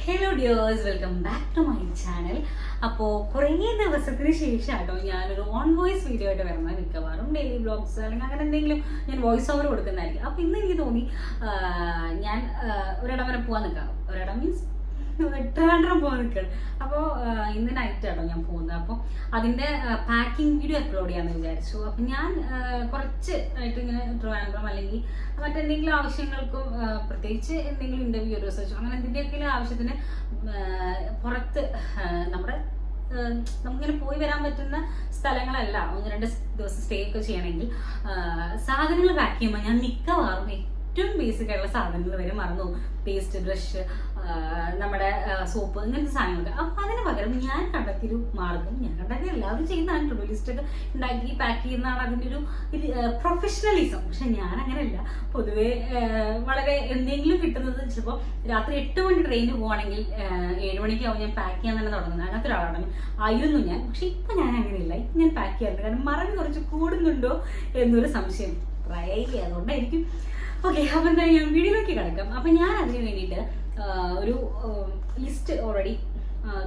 Hello dears, welcome back to my channel. അപ്പോൾ കുറേ ദിവസത്തിന് ശേഷം കേട്ടോ ഞാനൊരു ഓൺ വോയിസ് വീഡിയോ ആയിട്ട് വരുന്നത്. മിക്കവാറും ഡെയിലി വ്ളോഗ്സ് അല്ലെങ്കിൽ അങ്ങനെ എന്തെങ്കിലും ഞാൻ വോയിസ് ഓവർ കൊടുക്കുന്നതായിരിക്കും. അപ്പോൾ ഇന്ന് എനിക്ക് തോന്നി ഞാൻ ഒരിടം വരെ പോകാൻ നിൽക്കാം. ഒരിടം മീൻസ് ട്രിവാൻഡ്രം പോകാൻ നിൽക്കുകയാണ്. അപ്പോൾ ഇന്ന് നൈറ്റ് ആട്ടോ ഞാൻ പോകുന്നത്. അപ്പോൾ അതിൻ്റെ പാക്കിംഗ് വീഡിയോ അപ്ലോഡ് ചെയ്യാമെന്ന് വിചാരിച്ചു. അപ്പം ഞാൻ കുറച്ച് ആയിട്ട് ഇങ്ങനെ ട്രിവാൻഡ്രം അല്ലെങ്കിൽ മറ്റെന്തെങ്കിലും ആവശ്യങ്ങൾക്കും പ്രത്യേകിച്ച് എന്തെങ്കിലും ഇൻ്റർവ്യൂ റിസർച്ചോ അങ്ങനെ എന്തിൻ്റെയൊക്കെ ആവശ്യത്തിന് പുറത്ത് നമ്മുടെ നമുക്കിങ്ങനെ പോയി വരാൻ പറ്റുന്ന സ്ഥലങ്ങളല്ല, 1-2 ദിവസം സ്റ്റേ ഒക്കെ ചെയ്യണമെങ്കിൽ സാധനങ്ങൾ പാക്ക് ചെയ്യുമ്പോൾ ഞാൻ മിക്കവാറും ഏറ്റവും ബേസിക് ആയിട്ടുള്ള സാധനങ്ങൾ വരെ മറന്നു പോകും. പേസ്റ്റ്, ബ്രഷ്, നമ്മുടെ സോപ്പ്, ഇങ്ങനത്തെ സാധനങ്ങളൊക്കെ. അപ്പം അതിന് പകരം ഞാൻ കണ്ടെത്തിയൊരു മാർഗം, ഞാൻ കണ്ടെത്തി എല്ലാവരും ചെയ്യുന്നതാണ്, ടു ഡു ലിസ്റ്റൊക്കെ ഉണ്ടാക്കി പാക്ക് ചെയ്യുന്നതാണ് അതിൻ്റെ ഒരു പ്രൊഫഷണലിസം. പക്ഷെ ഞാൻ അങ്ങനെയല്ല. പൊതുവേ വളരെ എന്തെങ്കിലും കിട്ടുന്നത് ചിലപ്പോൾ രാത്രി 8 മണി ട്രെയിന് പോകണമെങ്കിൽ 7 മണിക്കാവും ഞാൻ പാക്ക് ചെയ്യാൻ തന്നെ തുടങ്ങുന്നത്. അങ്ങനത്തെ ഒരാളാണ് ആയിരുന്നു ഞാൻ. പക്ഷെ ഇപ്പം ഞാൻ അങ്ങനെയില്ല. ഇപ്പം ഞാൻ പാക്ക് ചെയ്യാറുണ്ട്. കാരണം മറന്ന് കുറച്ച് കൂടുന്നുണ്ടോ എന്നൊരു സംശയം പ്രായമായി, അതുകൊണ്ടായിരിക്കും. ഓക്കെ, അപ്പം എന്താ ഞാൻ വീഡിയോയിലേക്ക് കിടക്കാം. അപ്പം ഞാൻ അതിന് വേണ്ടിയിട്ട് ഒരു ലിസ്റ്റ് ഓൾറെഡി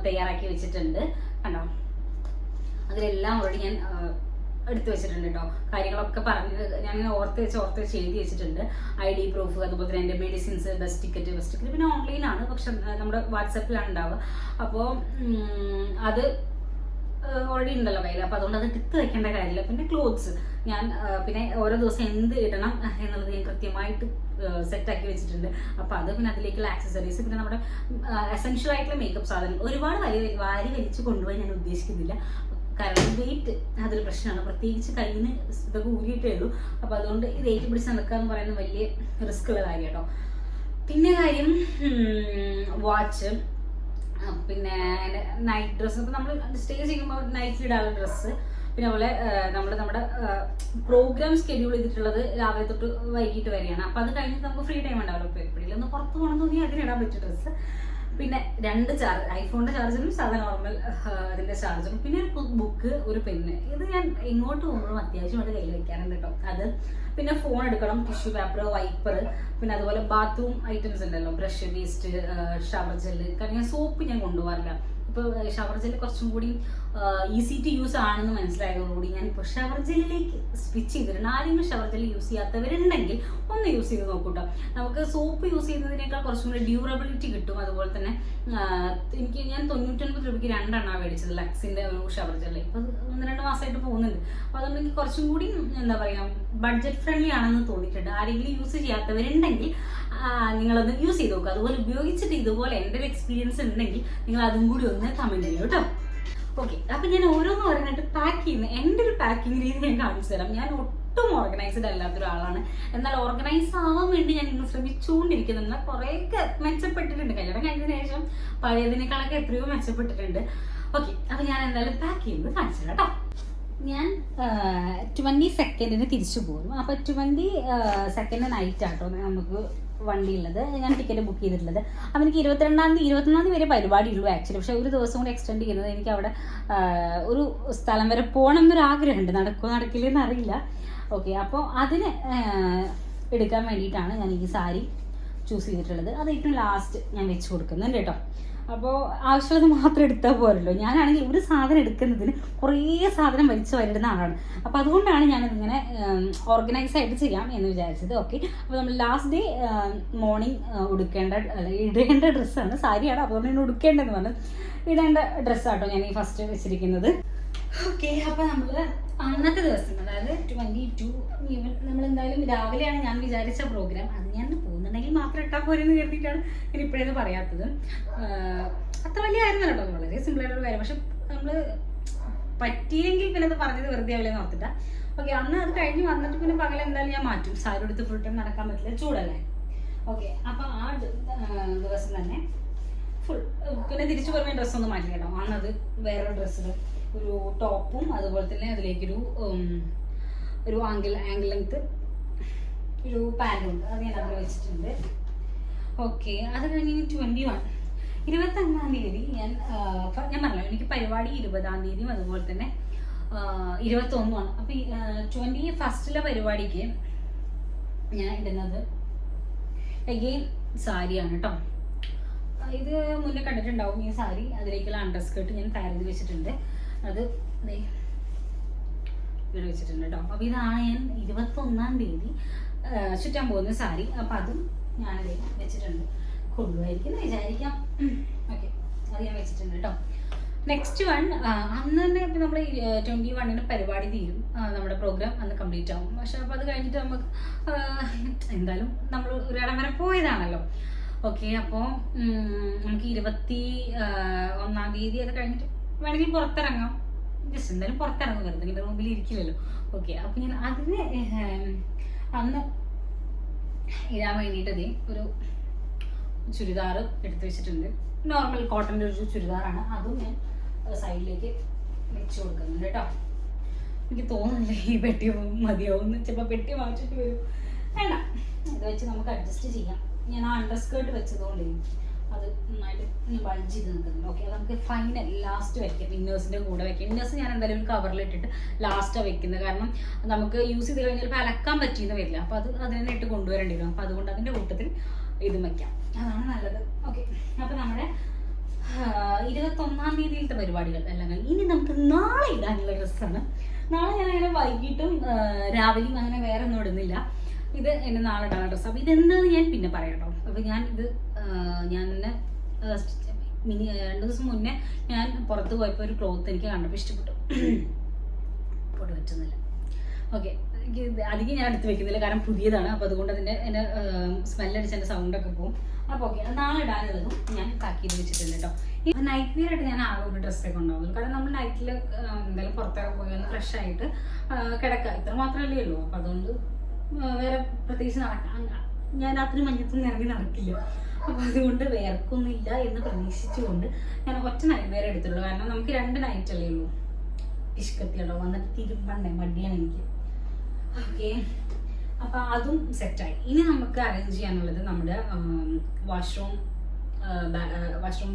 തയ്യാറാക്കി വെച്ചിട്ടുണ്ട്. കണ്ടോ, അതിലെല്ലാം ഓൾറെഡി ഞാൻ എടുത്തു വെച്ചിട്ടുണ്ട് കേട്ടോ. കാര്യങ്ങളൊക്കെ പറഞ്ഞ് ഞാൻ ഓർത്ത് വെച്ച് എഴുതി വെച്ചിട്ടുണ്ട്. ID പ്രൂഫ്, അതുപോലെ തന്നെ എൻ്റെ മെഡിസിൻസ്, ബസ് ടിക്കറ്റ് പിന്നെ ഓൺലൈനാണ്, പക്ഷെ നമ്മുടെ വാട്സപ്പിലാണ് ഉണ്ടാവുക. അപ്പോൾ അത് ഓൾറെഡി ഉണ്ടല്ലോ കയ്യിൽ. അപ്പോൾ അതുകൊണ്ട് അത് എടുത്ത് വെക്കേണ്ട കാര്യമില്ല. പിന്നെ ക്ലോത്ത്സ് ഞാൻ പിന്നെ ഓരോ ദിവസം എന്ത് ഇടണം എന്നുള്ളത് ഞാൻ കൃത്യമായിട്ട് സെറ്റാക്കി വെച്ചിട്ടുണ്ട്. അപ്പോൾ അത് പിന്നെ അതിലേക്കുള്ള ആക്സസറീസ്, പിന്നെ നമ്മുടെ എസെൻഷ്യൽ ആയിട്ടുള്ള മേക്കപ്പ് സാധനം ഒരുപാട് വാരി വലിച്ച് കൊണ്ടുപോയി ഞാൻ ഉദ്ദേശിക്കുന്നില്ല. കാരണം വെയിറ്റ് അതൊരു പ്രശ്നമാണ്, പ്രത്യേകിച്ച് കയ്യിൽ നിന്ന് ഇതൊക്കെ ഊരിയിട്ടേ ഉള്ളൂ. അപ്പോൾ അതുകൊണ്ട് ഇത് വെയിറ്റ് പിടിച്ച് നടക്കുക എന്ന് പറയുന്നത് വലിയ റിസ്ക് ഉള്ള കാര്യം കേട്ടോ. പിന്നെ കാര്യം വാച്ച്, പിന്നെ നൈറ്റ് ഡ്രസ്സ്. അപ്പോൾ നമ്മൾ സ്റ്റേ ചെയ്യുമ്പോൾ നൈറ്റിൽ ഇടാനുള്ള ഡ്രസ്സ്, പിന്നെ അതുപോലെ നമ്മുടെ പ്രോഗ്രാം സ്കെഡ്യൂൾ ചെയ്തിട്ടുള്ളത് രാവിലെ തൊട്ട് വൈകിട്ട് വരെയാണ്. അപ്പോൾ അത് കഴിഞ്ഞിട്ട് നമുക്ക് ഫ്രീ ടൈം ഉണ്ടാവുമല്ലോ. ഇപ്പോൾ എപ്പോഴെങ്കിലും ഒന്ന് പുറത്ത് പോകണം തോന്നി അതിനിടാൻ പറ്റിയ ഡ്രസ്സ്. പിന്നെ 2 ചാർജ്, ഐഫോണിൻ്റെ ചാർജറും സാധാരണ നോർമൽ അതിൻ്റെ ചാർജറും, പിന്നെ ഒരു ബുക്ക്, ഒരു പെന്ന്. ഇത് ഞാൻ ഇങ്ങോട്ട് പോകുമ്പോഴും അത്യാവശ്യമായിട്ട് കയ്യിൽ വെക്കാറുണ്ട് കേട്ടോ. അത് പിന്നെ ഫോൺ എടുക്കണം, ടിഷ്യൂ പേപ്പർ, വൈപ്പർ, പിന്നെ അതുപോലെ ബാത്റൂം ഐറ്റംസ് ഉണ്ടല്ലോ, ബ്രഷ്, വേസ്റ്റ്, ഷവർ ജെല്ല്. കാരണം ഞാൻ സോപ്പ് ഞാൻ കൊണ്ടുപോകാറില്ല. ഇപ്പോൾ ഷവർ ജെല്ല് കുറച്ചും കൂടി ഈസി ടു യൂസ് ആണെന്ന് മനസ്സിലായതോടുകൂടി ഞാൻ ഇപ്പോൾ ഷവർ ജെല്ലിലേക്ക് സ്വിച്ച് ചെയ്തിട്ടുണ്ട്. ആരെങ്കിലും ഷവർ ജെല്ല് യൂസ് ചെയ്യാത്തവരുണ്ടെങ്കിൽ ഒന്ന് യൂസ് ചെയ്ത് നോക്കൂട്ടോ. നമുക്ക് സോപ്പ് യൂസ് ചെയ്യുന്നതിനേക്കാൾ കുറച്ചും കൂടി ഡ്യൂറബിലിറ്റി കിട്ടും. അതുപോലെ തന്നെ ഞാൻ 99 രൂപയ്ക്ക് 2 എണ്ണമാണ് മേടിച്ചത്, ലക്സിൻ്റെ ഒരു ഷവർ ജെല്ല്. ഇപ്പോൾ 1-2 മാസമായിട്ട് പോകുന്നുണ്ട്. അപ്പോൾ അതുകൊണ്ട് എനിക്ക് കുറച്ചും കൂടി എന്താ പറയുക ബഡ്ജറ്റ് ഫ്രണ്ട്ലി ആണെന്ന് തോന്നിയിട്ടുണ്ട്. ആരെങ്കിലും യൂസ് ചെയ്യാത്തവരുണ്ടെങ്കിൽ നിങ്ങളത് യൂസ് ചെയ്ത് നോക്കുക. അതുപോലെ ഉപയോഗിച്ചിട്ട് ഇതുപോലെ എൻ്റെ ഒരു എക്സ്പീരിയൻസ് ഉണ്ടെങ്കിൽ നിങ്ങൾ അതും കൂടി ഒന്ന് കമൻറ്റ് ചെയ്യും കേട്ടോ. ഓക്കെ, അപ്പം ഞാൻ ഓരോന്നായിട്ട് പാക്ക് ചെയ്യുന്ന എൻ്റെ ഒരു പാക്കിംഗ് രീതി ഞാൻ കാണിച്ചു തരാം. ഞാൻ ഒട്ടും ഓർഗനൈസ്ഡ് അല്ലാത്തൊരാളാണ്. എന്നാൽ ഓർഗനൈസ് ആവാൻ വേണ്ടി ഞാൻ ഇന്ന് ശ്രമിച്ചുകൊണ്ടിരിക്കുന്നു. എന്നാൽ കുറേയൊക്കെ മെച്ചപ്പെട്ടിട്ടുണ്ട്. കല്യാണം കഴിഞ്ഞതിന് ശേഷം പഴയതിനേക്കാളൊക്കെ എത്രയോ മെച്ചപ്പെട്ടിട്ടുണ്ട്. ഓക്കെ, അപ്പം ഞാൻ എന്തായാലും പാക്ക് ചെയ്യുന്നത് കാണിച്ചു തരാം കേട്ടോ. ഞാൻ 22 തിരിച്ചു പോകും. അപ്പോൾ 22 നൈറ്റ് ആട്ടോ നമുക്ക് വണ്ടി ഉള്ളത്. ഞാൻ ടിക്കറ്റ് ബുക്ക് ചെയ്തിട്ടുള്ളത്. അപ്പോൾ എനിക്ക് 21 വരെ പരിപാടി ഉള്ളൂ ആക്ച്വലി. പക്ഷേ ഒരു ദിവസം കൂടി എക്സ്റ്റെൻഡ് ചെയ്യുന്നത് എനിക്ക് അവിടെ ഒരു സ്ഥലം വരെ പോകണം എന്നൊരു ആഗ്രഹമുണ്ട്. നടക്കില്ലെന്ന് അറിയില്ല. ഓക്കെ, അപ്പോൾ അതിന് എടുക്കാൻ വേണ്ടിയിട്ടാണ് ഞാൻ ഈ സാരി ചൂസ് ചെയ്തിട്ടുള്ളത്. അത് ഏറ്റവും ലാസ്റ്റ് ഞാൻ വെച്ച് കൊടുക്കുന്നുണ്ട് കേട്ടോ. അപ്പോൾ ആവശ്യമുള്ളത് മാത്രം എടുത്താൽ പോരല്ലോ. ഞാനാണെങ്കിൽ ഒരു സാധനം എടുക്കുന്നതിന് കുറേ സാധനം വലിച്ചു വരിടുന്ന ആളാണ്. അപ്പോൾ അതുകൊണ്ടാണ് ഞാനതിങ്ങനെ ഓർഗനൈസ് ആയിട്ട് ചെയ്യാം എന്ന് വിചാരിച്ചത്. ഓക്കെ, അപ്പോൾ നമ്മൾ ലാസ്റ്റ് ഡേ മോർണിംഗ് ഇടേണ്ട ഡ്രസ്സാണ്, സാരിയാണ്. അതുകൊണ്ട് തന്നെ ഉടുക്കേണ്ടതെന്ന് പറഞ്ഞാൽ ഇടേണ്ട ഡ്രസ്സാട്ടോ ഞാൻ ഈ ഫസ്റ്റ് വെച്ചിരിക്കുന്നത്. ഓക്കെ, അപ്പോൾ നമ്മൾ അന്നത്തെ ദിവസം, അതായത് 22 ഈവൻ നമ്മളെന്തായാലും രാവിലെയാണ് ഞാൻ വിചാരിച്ച പ്രോഗ്രാം. അത് ഞാൻ പോകുന്നുണ്ടെങ്കിൽ മാത്രം ഇട്ടാൽ പോരെന്ന് കരുതിയിട്ടാണ് ഞാൻ ഇപ്പോഴേത് പറയാത്തത്. അത്ര വലിയ ആയിരുന്നു കേട്ടോ, വളരെ സിമ്പിളായിട്ടൊരു കാര്യം. പക്ഷെ നമ്മൾ പറ്റിയെങ്കിൽ പിന്നെ അത് പറഞ്ഞത് വെറുതെ ആവില്ലെന്ന് ഓർത്തിട്ടാ. ഓക്കെ, അന്ന് അത് കഴിഞ്ഞ് വന്നിട്ട് പിന്നെ പകൽ എന്തായാലും ഞാൻ മാറ്റും. സാരി എടുത്ത് ഫുൾ ടൈം നടക്കാൻ പറ്റില്ല, ചൂടല്ലേ. ഓക്കെ, അപ്പോൾ ആ ദിവസം തന്നെ ഫുൾ പിന്നെ തിരിച്ചു പോരുന്ന ഡ്രസ്സൊന്നും മാറ്റി കേട്ടോ. അന്നത് വേറെ ഡ്രസ്സിൽ ഒരു ടോപ്പും അതുപോലെ തന്നെ അതിലേക്കൊരു ആംഗിൾ ലെങ്ത് ഒരു പാൻറ്റും ഉണ്ട്. അത് ഞാൻ അതിൽ വെച്ചിട്ടുണ്ട്. ഓക്കെ, അത് കഴിഞ്ഞ് 21 തീയതി ഞാൻ പറഞ്ഞല്ലോ എനിക്ക് പരിപാടി 20-ാം തീയതിയും അതുപോലെ തന്നെ 21 അപ്പോൾ 21 പരിപാടിക്ക് ഞാൻ ഇടുന്നത് അഗെയിൻ സാരിയാണ് കേട്ടോ. ഇത് മുന്നേ കണ്ടിട്ടുണ്ടാവും ഈ സാരി. അതിലേക്കുള്ള അണ്ടർ സ്കേർട്ട് ഞാൻ തയ്യാർ ചെയ്ത് വെച്ചിട്ടുണ്ട്. അത് ഇവിടെ വെച്ചിട്ടുണ്ട് കേട്ടോ. അപ്പോൾ ഇതാണ് ഞാൻ 21-ാം തീയതി ചുറ്റാൻ പോകുന്ന സാരി. അപ്പോൾ അതും ഞാനത് വെച്ചിട്ടുണ്ട്. കൊള്ളുമായിരിക്കും എന്ന് വിചാരിക്കാം. ഓക്കെ, അത് ഞാൻ വെച്ചിട്ടുണ്ട് കേട്ടോ. നെക്സ്റ്റ് വൺ, അന്ന് തന്നെ ഇപ്പം നമ്മൾ 21-ന് പരിപാടി തീരും, നമ്മുടെ പ്രോഗ്രാം അന്ന് കംപ്ലീറ്റ് ആവും. പക്ഷെ അപ്പോൾ അത് കഴിഞ്ഞിട്ട് നമുക്ക് എന്തായാലും നമ്മൾ ഒരിടം വരെ പോയതാണല്ലോ. ഓക്കെ, അപ്പോൾ നമുക്ക് 21-ാം തീയതി അത് കഴിഞ്ഞിട്ട് വേണമെങ്കിൽ പുറത്തിറങ്ങാം. ജസ്റ്റ് എന്തായാലും പുറത്തിറങ്ങും, വെറുതെ ഇങ്ങനെ റൂമിൽ ഇരിക്കില്ലല്ലോ. ഓക്കെ, അപ്പം ഞാൻ അതിന് അന്ന് ഇടാൻ വേണ്ടിയിട്ടതേ ഒരു ചുരിദാർ എടുത്ത് വെച്ചിട്ടുണ്ട്. നോർമൽ കോട്ടൻ്റെ ഒരു ചുരിദാറാണ്. അതും ഞാൻ സൈഡിലേക്ക് വെച്ച് കൊടുക്കുന്നുണ്ട് കേട്ടോ. എനിക്ക് തോന്നുന്നില്ല ഈ പെട്ടി മതിയാവും, ചിലപ്പോൾ പെട്ടി മാറ്റിട്ട് വരും. വേണ്ട, ഇത് വെച്ച് നമുക്ക് അഡ്ജസ്റ്റ് ചെയ്യാം. ഞാൻ ആ അണ്ടർ സ്കേർട്ട് വെച്ചതുകൊണ്ട് അത് നന്നായിട്ട് ബൾജ് ചെയ്ത് നിൽക്കുന്നുണ്ട്. ഓക്കെ, നമുക്ക് ഫൈനൽ ലാസ്റ്റ് വെക്കാം. ഇന്നേഴ്സിൻ്റെ കൂടെ വെക്കാം. ഇന്നേഴ്സ് ഞാൻ എന്തായാലും ഒരു കവറിലിട്ടിട്ട് ലാസ്റ്റാണ് വെക്കുന്നത്. കാരണം നമുക്ക് യൂസ് ചെയ്ത് കഴിഞ്ഞാൽ ഇപ്പോൾ അലക്കാൻ പറ്റിയെന്ന് വരില്ല. അപ്പോൾ അത് അതിനെ ഇട്ട് കൊണ്ടുവരേണ്ടി വരും. അപ്പോൾ അതുകൊണ്ട് അതിൻ്റെ കൂട്ടത്തിൽ ഇതും വയ്ക്കാം, അതാണ് നല്ലത്. ഓക്കെ, അപ്പോൾ നമ്മുടെ 21-ാം തീയതിയിലത്തെ പരിപാടികൾ എല്ലാം കഴിഞ്ഞു. ഇനി നമുക്ക് നാളെ ഇടാനുള്ള ഡ്രസ്സാണ്. നാളെ ഞാൻ അങ്ങനെ വൈകിട്ടും രാവിലെയും അങ്ങനെ വേറെ ഒന്നും ഇടുന്നില്ല. ഇത് എന്നെ നാളെ ഇടാനുള്ള ഡ്രസ്സ്. അപ്പോൾ ഇതെന്താണെന്ന് ഞാൻ പിന്നെ പറയാം കേട്ടോ. അപ്പോൾ ഞാൻ തന്നെ 2 ദിവസം മുന്നേ ഞാൻ പുറത്ത് പോയപ്പോൾ ഒരു ക്ലോത്ത് എനിക്ക് കണ്ടപ്പോൾ ഇഷ്ടപ്പെട്ടു. പൊടി പറ്റുന്നില്ല. ഓക്കെ, അധികം ഞാൻ എടുത്ത് വെക്കുന്നില്ല, കാരണം പുതിയതാണ്. അപ്പോൾ അതുകൊണ്ട് അതിൻ്റെ എൻ്റെ സ്മെല്ലടിച്ച് എൻ്റെ സൗണ്ടൊക്കെ പോകും. അപ്പോൾ ഓക്കെ, നാളെ ഇടാനുള്ളതും ഞാൻ പാക്ക് ചെയ്ത് വെച്ചിട്ടുണ്ട് കേട്ടോ. ഈ നൈറ്റ് വിയർ ആയിട്ട് ഞാൻ ആകെ ഒരു ഡ്രസ്സൊക്കെ ഉണ്ടാവുള്ളൂ. കാരണം നമ്മൾ നൈറ്റിൽ എന്തായാലും പുറത്തൊക്കെ പോയി ഒന്ന് ഫ്രഷ് ആയിട്ട് കിടക്കുക, ഇത്ര മാത്രമല്ലേ ഉള്ളൂ. അപ്പോൾ അതുകൊണ്ട് വേറെ പ്രത്യേകിച്ച് ഞാൻ രാത്രി മഞ്ഞത്തൊന്നും ഇറങ്ങി നടക്കില്ല. അപ്പോൾ അതുകൊണ്ട് വേർക്കൊന്നുമില്ല എന്ന് പ്രതീക്ഷിച്ചുകൊണ്ട് ഞാൻ ഒറ്റ നൈറ്റ് വെയർ എടുത്തുള്ളൂ. കാരണം നമുക്ക് 2 നൈറ്റല്ലേ ഉള്ളൂ. ഇഷ്കത്തിയുണ്ടോ വന്നിട്ട് തിരുമ്പണ്ടേ, മടിയാണ് എനിക്ക്. ഓക്കെ, അപ്പോൾ അതും സെറ്റായി. ഇനി നമുക്ക് അറേഞ്ച് ചെയ്യാനുള്ളത് നമ്മുടെ വാഷ്റൂം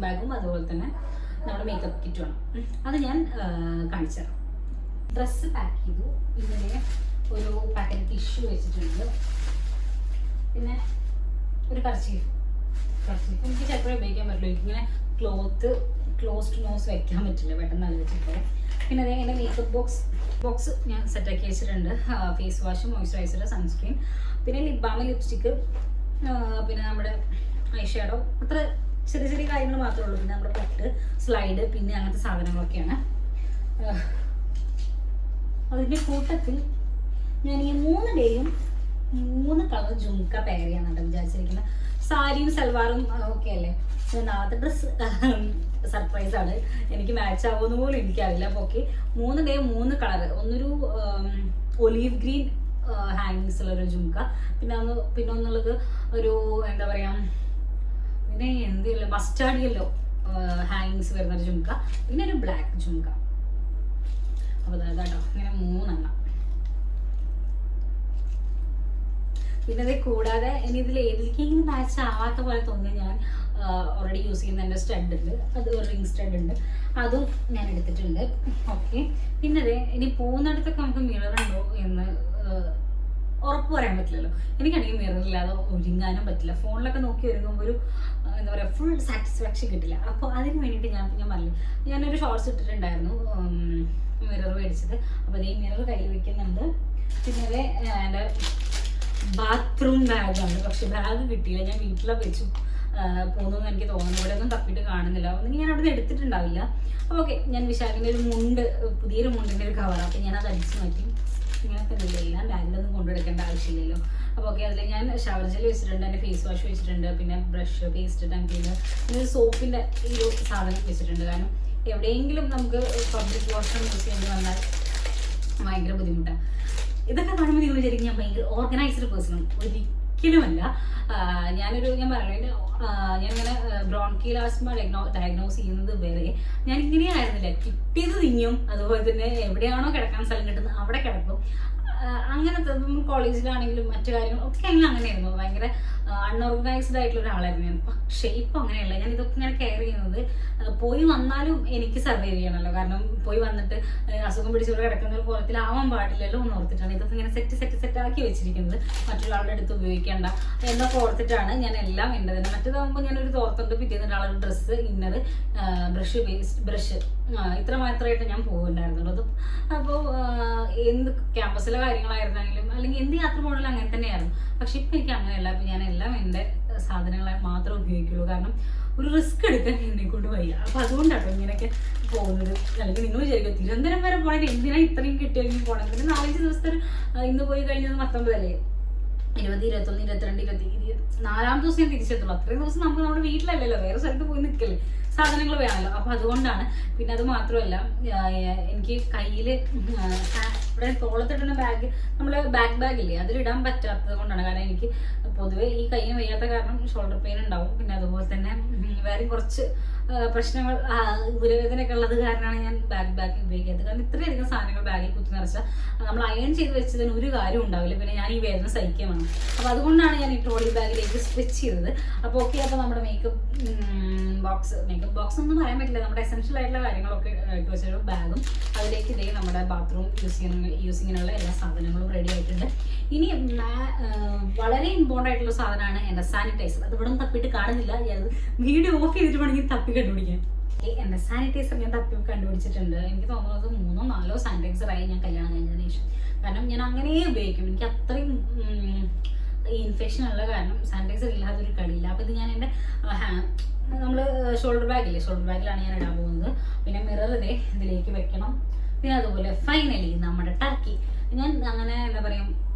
ബാഗും അതുപോലെ തന്നെ നമ്മുടെ മേക്കപ്പ് കിറ്റുമാണ്. അത് ഞാൻ കാണിച്ചു തരാം. ഡ്രസ്സ് പാക്ക് ചെയ്തു. പിന്നെ ഒരു പാക്കറ്റ് ടിഷ്യൂ വെച്ചിട്ടുണ്ട്. പിന്നെ ഒരു കർച്ചീഫ് എനിക്ക് ചിലപ്പോഴേ ഉപയോഗിക്കാൻ പറ്റില്ല. എനിക്കിങ്ങനെ ക്ലോസ്ഡ് നോസ് വെക്കാൻ പറ്റില്ല, പെട്ടെന്ന് ആലോചിച്ചപ്പോൾ. പിന്നെ അതേ എൻ്റെ മേക്കപ്പ് ബോക്സ് ഞാൻ സെറ്റാക്കി വെച്ചിട്ടുണ്ട്. ഫേസ് വാഷ്, മോയ്സ്ചറൈസർ, സൺസ്ക്രീൻ, പിന്നെ ലിപ് ബാം, ലിപ്സ്റ്റിക്ക്, പിന്നെ നമ്മുടെ ഐ ഷാഡോ, അത്ര ചെറിയ ചെറിയ കാര്യങ്ങൾ മാത്രമേ ഉള്ളൂ. പിന്നെ നമ്മുടെ പൊട്ട്, സ്ലൈഡ്, പിന്നെ അങ്ങനത്തെ സാധനങ്ങളൊക്കെയാണ്. അതിൻ്റെ കൂട്ടത്തിൽ ഞാൻ ഈ 3 ഡേയും 3 കളർ ജുംക്ക പെയർ ചെയ്യാന്നുണ്ട് വിചാരിച്ചിരിക്കുന്നത്. സാരിയും സൽവാറും ഒക്കെ അല്ലേ. നാളത്തെ ഡ്രസ്സ് സർപ്രൈസാണ്, എനിക്ക് മാച്ച് ആവുമെന്ന് പോലും എനിക്കറിയില്ല. അപ്പോൾ ഓക്കെ, 3 ഡേ 3 കളർ. ഒന്നൊരു ഒലീവ് ഗ്രീൻ ഹാങ്ങിങ്സ് ഉള്ളൊരു ജുംക്ക, പിന്നെ ഒന്നുള്ളത് ഒരു എന്താ പറയുക, പിന്നെ എന്തില്ല മസ്റ്റാർഡ് യെല്ലോ ഹാങ്ങിങ്സ് വരുന്നൊരു ജുംക്ക, പിന്നെ ഒരു ബ്ലാക്ക് ജുംക്ക. അപ്പോൾ അതാട്ടോ, ഇങ്ങനെ 3 എണ്ണം. പിന്നെ അത് കൂടാതെ ഇനി ഇതിൽ ഏതിലേക്കെങ്കിലും മാച്ച് ആവാത്ത പോലെ തോന്നിയാൽ ഞാൻ ഓൾറെഡി യൂസ് ചെയ്യുന്ന എൻ്റെ സ്റ്റഡ് ഉണ്ട്, അത് ഒരു റിംഗ് സ്റ്റഡ് ഉണ്ട്, അതും ഞാൻ എടുത്തിട്ടുണ്ട്. ഓക്കെ, പിന്നെ അതെ ഇനി പോകുന്നിടത്തൊക്കെ നമുക്ക് മിറർ ഉണ്ടോ എന്ന് ഉറപ്പ് പറയാൻ പറ്റില്ലല്ലോ. എനിക്കാണെങ്കിൽ മിററില്ലാതെ ഒരുങ്ങാനും പറ്റില്ല. ഫോണിലൊക്കെ നോക്കി ഒരുങ്ങുമ്പോൾ ഒരു എന്താ പറയുക, ഫുൾ സാറ്റിസ്ഫാക്ഷൻ കിട്ടില്ല. അപ്പോൾ അതിന് വേണ്ടിയിട്ട് ഞാൻ പറഞ്ഞു, ഞാനൊരു ഷോർട്സ് ഇട്ടിട്ടുണ്ടായിരുന്നു മിറർ മേടിച്ചത്. അപ്പോൾ ഈ മിറർ കയ്യിൽ വെക്കുന്നുണ്ട്. പിന്നെ അതെ എൻ്റെ ബാത്റൂം ബാഗാണ്, പക്ഷെ ബാഗ് കിട്ടിയില്ല. ഞാൻ വീട്ടിലൊക്കെ വെച്ചു പോകുന്നതെന്ന് എനിക്ക് തോന്നുന്നു. ഇവിടെ ഒന്നും തപ്പിയിട്ട് കാണുന്നില്ല. ഒന്നും ഞാൻ അവിടെ നിന്ന് എടുത്തിട്ടുണ്ടാവില്ല. അപ്പോൾ ഓക്കെ, ഞാൻ വിശാഖിൻ്റെ ഒരു മുണ്ട്, പുതിയൊരു മുണ്ടിൻ്റെ ഒരു കവറാണ്. അപ്പോൾ ഞാൻ അത് അടിച്ച് മാറ്റി. ഇങ്ങനത്തെ എല്ലാം ബാഗിലൊന്നും കൊണ്ടുവെക്കേണ്ട ആവശ്യമില്ലല്ലോ. അപ്പോൾ ഓക്കെ, അതിൽ ഞാൻ ഷവർ ജെൽ വെച്ചിട്ടുണ്ട്, എൻ്റെ ഫേസ് വാഷ് വെച്ചിട്ടുണ്ട്, പിന്നെ ബ്രഷ്, പേസ്റ്റ്, ടങ് ക്ലീനർ, പിന്നെ സോപ്പിൻ്റെ ഈ ഒരു സാധനം വെച്ചിട്ടുണ്ട്. കാരണം എവിടെയെങ്കിലും നമുക്ക് പബ്ലിക് വാഷ്റൂം യൂസ് ചെയ്യേണ്ടി വന്നാൽ ഭയങ്കര ബുദ്ധിമുട്ടാണ്. ഇതൊക്കെ കാണുമ്പോൾ നിങ്ങൾ വിചാരിക്കും ഞാൻ ഭയങ്കര ഓർഗനൈസ്ഡ് പേഴ്സണാണ്. ഒരിക്കലുമല്ല. ഞാൻ പറയുന്നത്, ഞാനിങ്ങനെ ബ്രോൺകിയൽ ആസ്മ ഡയഗ്നോസ് ചെയ്യുന്നത് വരെ ഞാൻ ഇങ്ങനെയായിരുന്നില്ല. കിട്ടിയത് തിന്നും, അതുപോലെ തന്നെ എവിടെയാണോ കിടക്കാൻ സ്ഥലം കിട്ടുന്നത് അവിടെ കിടക്കും. അങ്ങനത്തെ കോളേജിലാണെങ്കിലും മറ്റു കാര്യങ്ങളും ഒക്കെ എല്ലാം അങ്ങനെയായിരുന്നു. ഭയങ്കര അൺഓർഗനൈസ്ഡ് ആയിട്ടുള്ള ഒരാളായിരുന്നു ഞാൻ. പക്ഷേ ഇപ്പം അങ്ങനെയല്ല. ഞാൻ ഇതൊക്കെ ഇങ്ങനെ കെയർ ചെയ്യുന്നത് പോയി വന്നാലും എനിക്ക് സർവൈവ് ചെയ്യണമല്ലോ. കാരണം പോയി വന്നിട്ട് അസുഖം പിടിച്ചുകൊണ്ട് കിടക്കുന്ന ഒരു കോലത്തിലാവാൻ പാടില്ലല്ലോ എന്ന് ഓർത്തിട്ടാണ് ഇതൊക്കെ ഇങ്ങനെ സെറ്റ് ആക്കി വെച്ചിരിക്കുന്നത്. മറ്റൊരാളുടെ അടുത്ത് ഉപയോഗിക്കേണ്ട എന്നൊക്കെ ഓർത്തിട്ടാണ് ഞാൻ എല്ലാം എൻ്റെ തന്നെ. മറ്റേതാകുമ്പോൾ ഞാനൊരു തോർത്തുണ്ട്, പിറ്റേന്ന് ഒരാളൊരു ഡ്രസ്സ്, ഇന്നർ, ബ്രഷ് ഇത്ര മാത്രമായിട്ട് ഞാൻ പോകുന്നുണ്ടായിരുന്നുള്ളൂ. അത് അപ്പോൾ എന്ത് ക്യാമ്പസിലെ കാര്യങ്ങളായിരുന്നെങ്കിലും അല്ലെങ്കിൽ എന്ത് യാത്ര പോകണമെങ്കിലും അങ്ങനെ തന്നെയായിരുന്നു. പക്ഷെ ഇപ്പം എനിക്ക് അങ്ങനെയല്ല. അപ്പം ഞാൻ എല്ലാം എൻ്റെ സാധനങ്ങളെ മാത്രമേ ഉപയോഗിക്കുള്ളൂ. കാരണം ഒരു റിസ്ക് എടുക്കാൻ എന്നെ കൊണ്ട് വയ്യ. അപ്പം അതുകൊണ്ടാട്ടോ ഇങ്ങനെയൊക്കെ പോകുന്നത്. അല്ലെങ്കിൽ നിങ്ങൾ വിചാരിക്കും തിരുവനന്തപുരം വരെ പോകണമെങ്കിൽ എന്തിനാ ഇത്രയും കിട്ടിയെങ്കിൽ പോകണം. പിന്നെ 4-5 ദിവസത്തെ ഇന്ന് പോയി കഴിഞ്ഞത് 19 അല്ലേ, 20, 21, 22, 23, 4-ാം ദിവസം ഞാൻ തിരിച്ചെത്തുള്ളൂ. അത്രയും ദിവസം നമുക്ക് നമ്മുടെ വീട്ടിലല്ലല്ലോ, വേറെ സ്ഥലത്ത് പോയി നിൽക്കല്ലേ, സാധനങ്ങൾ വേണമല്ലോ. അപ്പം അതുകൊണ്ടാണ്. പിന്നെ അത് മാത്രമല്ല, എനിക്ക് കയ്യിൽ ഇവിടെ തോളത്തിടുന്ന ബാഗ്, നമ്മൾ ബാഗില്ലേ, അതിലിടാൻ പറ്റാത്തത് കൊണ്ടാണ്. കാരണം എനിക്ക് പൊതുവെ ഈ കയ്യിന് വയ്യാത്ത കാരണം ഷോൾഡർ പെയിൻ ഉണ്ടാവും. പിന്നെ അതുപോലെ തന്നെ വേറെ കുറച്ച് പ്രശ്നങ്ങൾ, ഉരവേദനയൊക്കെ ഉള്ളത് കാരണമാണ് ഞാൻ ബാഗ് ഉപയോഗിക്കാത്തത്. കാരണം ഇത്രയധികം സാധനങ്ങൾ ബാഗിൽ കുത്തി നിറച്ചാൽ നമ്മൾ അയൺ ചെയ്ത് വെച്ചതിന് ഒരു കാര്യം ഉണ്ടാവില്ല. പിന്നെ ഞാൻ ഈ വേദന സഹിക്കുകയാണ്. അപ്പോൾ അതുകൊണ്ടാണ് ഞാൻ ഈ ട്രോളി ബാഗിലേക്ക് സ്വിച്ച് ചെയ്തത്. അപ്പോൾ ഓക്കെ, അപ്പോൾ നമ്മുടെ മേക്കപ്പ് ബോക്സ് ഒന്നും പറയാൻ പറ്റില്ല, നമ്മുടെ എസെൻഷ്യൽ ആയിട്ടുള്ള കാര്യങ്ങളൊക്കെ ഇട്ട് വെച്ചൊരു ബാഗും അതിലേക്ക് ഇതേ നമ്മുടെ ബാത്റൂം യൂസിങ്ങിനുള്ള എല്ലാ സാധനങ്ങളും റെഡി ആയിട്ടുണ്ട്. ഇനി വളരെ ഇമ്പോർട്ടൻ്റ് ആയിട്ടുള്ള സാധനമാണ് എൻ്റെ സാനിറ്റൈസർ. അത് ഇവിടെ തപ്പിയിട്ട് കാണുന്നില്ല. ഞാനത് വീഡിയോ ഓഫ് ചെയ്തിട്ട് വേണമെങ്കിൽ തപ്പി കണ്ടുപിടിക്കാൻ. എൻ്റെ സാനിറ്റൈസർ ഞാൻ തപ്പി കണ്ടുപിടിച്ചിട്ടുണ്ട്. എനിക്ക് തോന്നുന്നത് 3-4 സാനിറ്റൈസറായി ഞാൻ കല്യാണം കഴിഞ്ഞതിന് ശേഷം. കാരണം ഞാൻ അങ്ങനെ ഉപയോഗിക്കും. എനിക്ക് അത്രയും ഈ ഇൻഫെക്ഷൻ ഉള്ള കാരണം സാനിറ്റൈസർ ഇല്ലാതൊരു കളിയില്ല. അപ്പോൾ ഇത് ഞാൻ എൻ്റെ നമ്മൾ ഷോൾഡർ ബാഗിലാണ് ഞാൻ ഇടാൻ പോകുന്നത്. പിന്നെ മിറർ ഇതിലേക്ക് വെക്കണം. പിന്നെ അതുപോലെ ഫൈനലി നമ്മുടെ ടർക്കി. ഞാൻ അങ്ങനെ എന്താ പറയുക,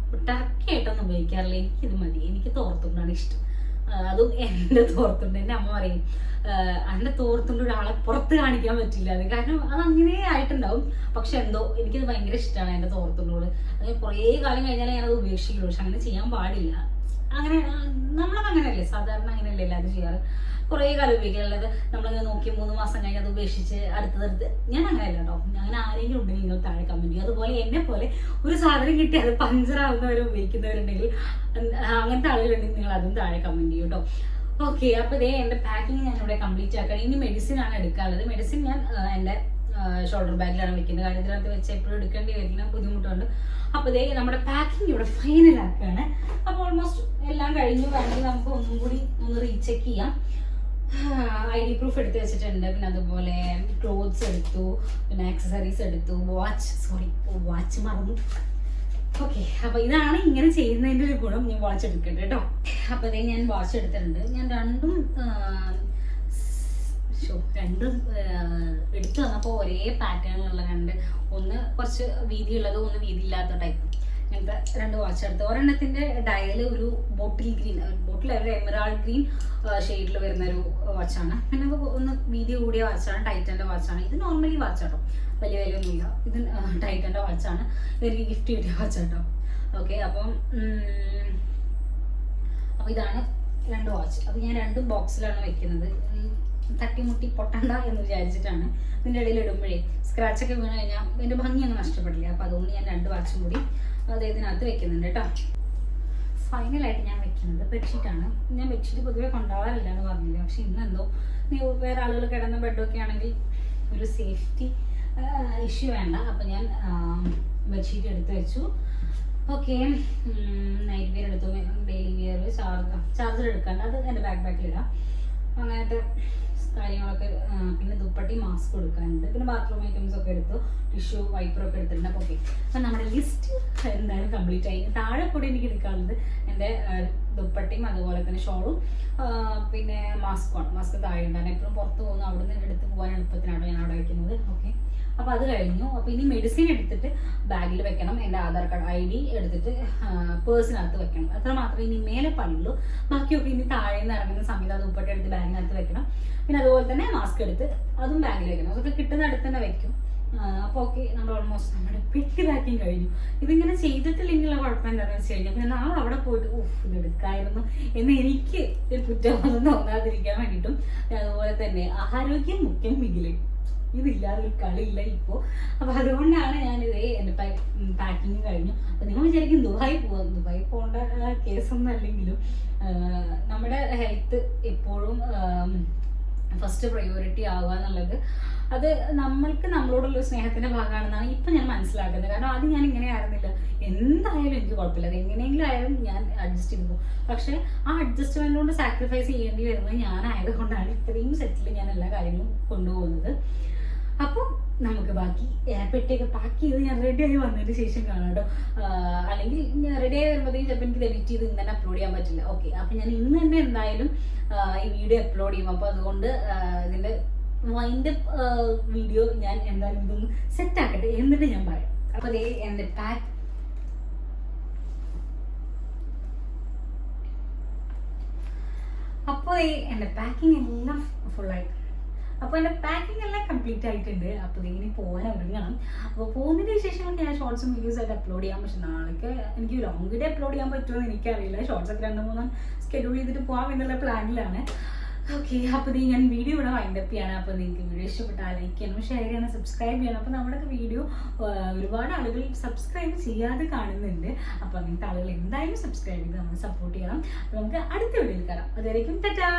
ടർക്കി ആയിട്ടൊന്നും ഉപയോഗിക്കാറില്ല. എനിക്കിത് മതി. എനിക്ക് തോർത്തുകൊണ്ടാണ് ഇഷ്ടം. അതും എൻ്റെ തോർത്തുണ്ട്. എൻ്റെ അമ്മ പറയും എൻ്റെ തോർത്തുണ്ട് ഒരാളെ പുറത്ത് കാണിക്കാൻ പറ്റില്ല. അത് കാരണം അത് അങ്ങനെ ആയിട്ടുണ്ടാവും. പക്ഷെ എന്തോ എനിക്കത് ഭയങ്കര ഇഷ്ടമാണ് എൻ്റെ തോർത്തുണ്ടോട്. അത് കുറേ കാലം കഴിഞ്ഞാലേ ഞാനത് ഉപേക്ഷിക്കുള്ളൂ. പക്ഷെ അങ്ങനെ ചെയ്യാൻ പാടില്ല. അങ്ങനെ നമ്മളത് അങ്ങനെയല്ലേ, സാധാരണ അങ്ങനെയല്ലേ എല്ലാവരും ചെയ്യാറ്. കുറേ കാലം ഉപയോഗിക്കാനുള്ളത് നമ്മളിങ്ങനെ നോക്കി 3 മാസം കഴിഞ്ഞ് അത് ഉപേക്ഷിച്ച് അടുത്തടുത്ത്. ഞാൻ അങ്ങനെയല്ല കേട്ടോ. അങ്ങനെ ആരെങ്കിലും ഉണ്ടെങ്കിൽ നിങ്ങൾ താഴെ കമൻറ്റ് ചെയ്യും. അതുപോലെ എന്നെ പോലെ ഒരു സാധനം കിട്ടി അത് പഞ്ചറാവുന്നവരെ ഉപയോഗിക്കുന്നവരുണ്ടെങ്കിൽ, അങ്ങനത്തെ ആളുകളുണ്ടെങ്കിൽ നിങ്ങൾ അതും താഴെ കമൻറ്റ് ചെയ്യും കേട്ടോ. ഓക്കെ, അപ്പോൾ ഇതേ എൻ്റെ പാക്കിങ് ഞാനിവിടെ കംപ്ലീറ്റ് ആക്കണം. ഇനി മെഡിസിൻ ആണ് എടുക്കാനുള്ളത്. മെഡിസിൻ ഞാൻ എൻ്റെ ഷോൾഡർ ബാഗിലാണ് വെക്കുന്നത്. കാരണം ഇതിനകത്ത് വെച്ച് എപ്പോഴും എടുക്കേണ്ടി വരുന്ന ബുദ്ധിമുട്ടുണ്ട്. അപ്പോൾ ഇതേ നമ്മുടെ പാക്കിങ് ഇവിടെ ഫൈനൽ ആക്കുകയാണ്. അപ്പോൾ ഓൾമോസ്റ്റ് എല്ലാം കഴിഞ്ഞു. വേണമെങ്കിൽ നമുക്ക് ഒന്നും കൂടി ഒന്ന് റീചെക്ക് ചെയ്യാം. ID പ്രൂഫ് എടുത്ത് വെച്ചിട്ടുണ്ട്. പിന്നെ അതുപോലെ ക്ലോത്ത്സ് എടുത്തു, പിന്നെ ആക്സസറീസ് എടുത്തു, വാച്ച് മറന്നു. ഓക്കെ, അപ്പോൾ ഇതാണ് ഇങ്ങനെ ചെയ്യുന്നതിൻ്റെ ഒരു ഗുണം. ഞാൻ വാച്ച് എടുക്കട്ടെ കേട്ടോ. അപ്പോൾ അതേ ഞാൻ വാച്ച് എടുത്തിട്ടുണ്ട്. ഞാൻ രണ്ടും എടുത്തു വന്നപ്പോൾ ഒരേ പാറ്റേണിലുള്ള ഒന്ന് കുറച്ച് വീതിയുള്ളത്, ഒന്ന് വീതിയില്ലാത്ത ടൈപ്പ്, ഇങ്ങനത്തെ 2 വാച്ച് എടുത്ത്. ഒരെണ്ണത്തിന്റെ ഡയൽ ഒരു ബോട്ടിൽ ഒരു എമറാൾഡ് ഗ്രീൻ ഷെയ്ഡിൽ വരുന്ന ഒരു വാച്ചാണ്. പിന്നെ ഒന്ന് വീതി കൂടിയ വാച്ചാണ്, ടൈറ്റന്റെ വാച്ചാണ്. ഇത് നോർമലി വാച്ചാട്ടോ, വലിയ വിലയൊന്നുമില്ല. ഇത് ടൈറ്റന്റെ വാച്ചാണ്. ഇതെനിക്ക് ഗിഫ്റ്റ് കിട്ടിയ വാച്ചാട്ടോ. ഓക്കെ, അപ്പം ഇതാണ് 2 വാച്ച്. അപ്പോൾ ഞാൻ 2 ബോക്സിലാണ് വെക്കുന്നത്. തട്ടിമുട്ടി പൊട്ടണ്ട എന്ന് വിചാരിച്ചിട്ടാണ്. ഇതിൻ്റെ ഇടയിൽ ഇടുമ്പോഴേ സ്ക്രാച്ചൊക്കെ വീണ് കഴിഞ്ഞാൽ ഇതിൻ്റെ ഭംഗി അങ്ങ് നഷ്ടപ്പെടില്ല. അപ്പോൾ അതുകൊണ്ട് ഞാൻ 2 വാച്ചും കൂടി അത് ഇതിനകത്ത് വെക്കുന്നുണ്ട് കേട്ടോ. ഫൈനലായിട്ട് ഞാൻ വെക്കുന്നത് ബെഡ്ഷീറ്റാണ്. ഞാൻ ബെഡ്ഷീറ്റ് പൊതുവെ കൊണ്ടുപോകാറില്ല എന്ന് പറഞ്ഞില്ല. പക്ഷെ ഇന്നെന്തോ വേറെ ആളുകൾ കിടന്ന ബെഡൊക്കെ ആണെങ്കിൽ ഒരു സേഫ്റ്റി ഇഷ്യൂ വേണ്ട. അപ്പം ഞാൻ ബെഡ്ഷീറ്റ് എടുത്ത് വെച്ചു. ഓക്കെ, നൈറ്റ് വെയർ എടുത്തു, ഡെയിലി വെയർ, ചാർജർ എടുക്കാണ്ട് അത് എൻ്റെ ബാക്കിലിടാം. അങ്ങനത്തെ കാര്യങ്ങളൊക്കെ. പിന്നെ ദുപ്പട്ടി, മാസ്ക് കൊടുക്കാനുണ്ട്. പിന്നെ ബാത്റൂം ഐറ്റംസ് ഒക്കെ എടുത്തു, ടിഷ്യൂ, വൈപ്പറൊക്കെ എടുത്തിട്ടുണ്ട്. അപ്പോൾ ഓക്കെ, അപ്പം നമ്മുടെ ലിസ്റ്റ് എന്തായാലും കംപ്ലീറ്റ് ആയി. താഴെ കൂടി എനിക്ക് എടുക്കാറുള്ളത് എൻ്റെ ദുപ്പട്ടിയും അതുപോലെ തന്നെ ഷോളും പിന്നെ മാസ്കുമാണ്. മാസ്ക് താഴെ ഉണ്ടാകും. എപ്പോഴും പുറത്ത് പോകുന്നു, അവിടെ നിന്ന് എടുത്ത് പോകാൻ എളുപ്പത്തിനാണ് ഞാൻ അവിടെ വയ്ക്കുന്നത്. ഓക്കെ, അപ്പോൾ അത് കഴിഞ്ഞു. അപ്പോൾ ഇനി മെഡിസിൻ എടുത്തിട്ട് ബാഗിൽ വെക്കണം. എൻ്റെ ആധാർ കാർഡ് ID എടുത്തിട്ട് പേഴ്സിനകത്ത് വെക്കണം. അത്ര മാത്രമേ ഇനി മേലെ പണിയുള്ളൂ. ബാക്കിയൊക്കെ ഇനി താഴെ നിന്ന് ഇറങ്ങുന്ന സമയത്ത് അത് ഉപ്പട്ട് എടുത്ത് ബാഗിനകത്ത് വെക്കണം. പിന്നെ അതുപോലെ തന്നെ മാസ്ക് എടുത്ത് അതും ബാഗിൽ വെക്കണം. അതൊക്കെ കിട്ടുന്ന അടുത്ത് തന്നെ വെക്കും. അപ്പോൾ ഓക്കെ, നമ്മൾ ഓൾമോസ്റ്റ് നമ്മുടെ പെട്ടി പാക്കിങ് കഴിഞ്ഞു. ഇതിങ്ങനെ ചെയ്തിട്ടില്ലെങ്കിലുള്ള കുഴപ്പം എന്താണെന്ന് വെച്ച് കഴിഞ്ഞാൽ പിന്നെ നാളെ അവിടെ പോയിട്ട് ഇത് എടുക്കായിരുന്നു എന്ന് എനിക്ക് ഒരു കുറ്റബോധം തോന്നാതിരിക്കാൻ വേണ്ടിയിട്ടും അതുപോലെ തന്നെ ആരോഗ്യം മുഖ്യം മികില് ഇതില്ലാതെ ഒരു കളിയില്ല ഇപ്പോൾ. അപ്പോൾ അതുകൊണ്ടാണ് ഞാനിതേ എൻ്റെ പാക്കിങ് കഴിഞ്ഞു. അപ്പോൾ നിങ്ങൾ വിചാരിക്കും ദുബായി പോകാം, ദുബായി പോകേണ്ട കേസൊന്നും അല്ലെങ്കിലും നമ്മുടെ ഹെൽത്ത് എപ്പോഴും ഫസ്റ്റ് പ്രയോറിറ്റി ആവുക എന്നുള്ളത് അത് നമ്മൾക്ക് നമ്മളോടുള്ള സ്നേഹത്തിന്റെ ഭാഗമാണെന്നാണ് ഇപ്പം ഞാൻ മനസ്സിലാക്കുന്നത്. കാരണം ആദ്യം ഞാൻ ഇങ്ങനെ ആയിരുന്നില്ല, എന്തായാലും എനിക്ക് കുഴപ്പമില്ല, അത് എങ്ങനെയെങ്കിലും ആയാലും ഞാൻ അഡ്ജസ്റ്റ് ചെയ്തു പോകും. പക്ഷെ ആ അഡ്ജസ്റ്റ്മെന്റ് കൊണ്ട് സാക്രിഫൈസ് ചെയ്യേണ്ടി വരുന്നത് ഞാനായതുകൊണ്ടാണ് ഇത്രയും സെറ്റിൽ ഞാൻ എല്ലാ കാര്യങ്ങളും കൊണ്ടുപോകുന്നത്. അപ്പം നമുക്ക് ബാക്കി പെട്ടിയൊക്കെ പാക്ക് ചെയ്ത് ഞാൻ റെഡിയായി വന്നതിന് ശേഷം കാണാം കേട്ടോ. അല്ലെങ്കിൽ ഞാൻ റെഡിയായി വരുമ്പോഴത്തേക്കും ചിലപ്പോൾ എനിക്ക് എഡിറ്റ് ചെയ്ത് ഇന്ന് തന്നെ അപ്ലോഡ് ചെയ്യാൻ പറ്റില്ല. ഓക്കെ, അപ്പം ഞാൻ ഇന്ന് തന്നെ എന്തായാലും ഈ വീഡിയോ അപ്ലോഡ് ചെയ്യും. അപ്പോൾ അതുകൊണ്ട് ഇതിൻ്റെ വൈൻഡ് വീഡിയോ ഞാൻ എന്തായാലും ഇതൊന്ന് സെറ്റ് ആക്കട്ടെ, എന്നിട്ട് ഞാൻ പറയാം. അപ്പോൾ അതേ എൻ്റെ അപ്പോൾ എൻ്റെ പാക്കിംഗ് എല്ലാം ഫുള്ളായി. അപ്പോൾ എൻ്റെ പാക്കിംഗ് എല്ലാം കംപ്ലീറ്റ് ആയിട്ടുണ്ട്. അപ്പോൾ ഇങ്ങനെ പോകാൻ ഒരുങ്ങണം. അപ്പോൾ പോകുന്നതിന് ശേഷം ഞാൻ ഷോർട്സും വീഡിയോസ് ആയിട്ട് അപ്ലോഡ് ചെയ്യാൻ. പക്ഷെ നാളേക്ക് എനിക്ക് ലോങ് വീഡിയോ അപ്ലോഡ് ചെയ്യാൻ പറ്റുമോ എന്ന് എനിക്കറിയില്ല. ഷോർട്സ് ഒക്കെ 2-3 സ്കെഡ്യൂൾ ചെയ്തിട്ട് പോകാം എന്നുള്ള പ്ലാനിലാണ്. ഓക്കെ, അപ്പോൾ ഞാൻ വീഡിയോ ഇവിടെ വൈൻഡപ്പ് ചെയ്യാണ്. അപ്പോൾ നിങ്ങൾക്ക് വീഡിയോ ഇഷ്ടപ്പെട്ടാൽ ലൈക്ക് ചെയ്യണം, ഷെയർ ചെയ്യണം, സബ്സ്ക്രൈബ് ചെയ്യണം. അപ്പോൾ നമ്മുടെ വീഡിയോ ഒരുപാട് ആളുകൾ സബ്സ്ക്രൈബ് ചെയ്യാതെ കാണുന്നുണ്ട്. അപ്പോൾ അങ്ങനത്തെ ആളുകൾ എന്തായാലും സബ്സ്ക്രൈബ് ചെയ്ത് നമ്മൾ സപ്പോർട്ട് ചെയ്യണം. അപ്പോൾ നമുക്ക് അടുത്ത വീഡിയോയിൽ കാണാം. അതുവരേക്കും ടാറ്റാ.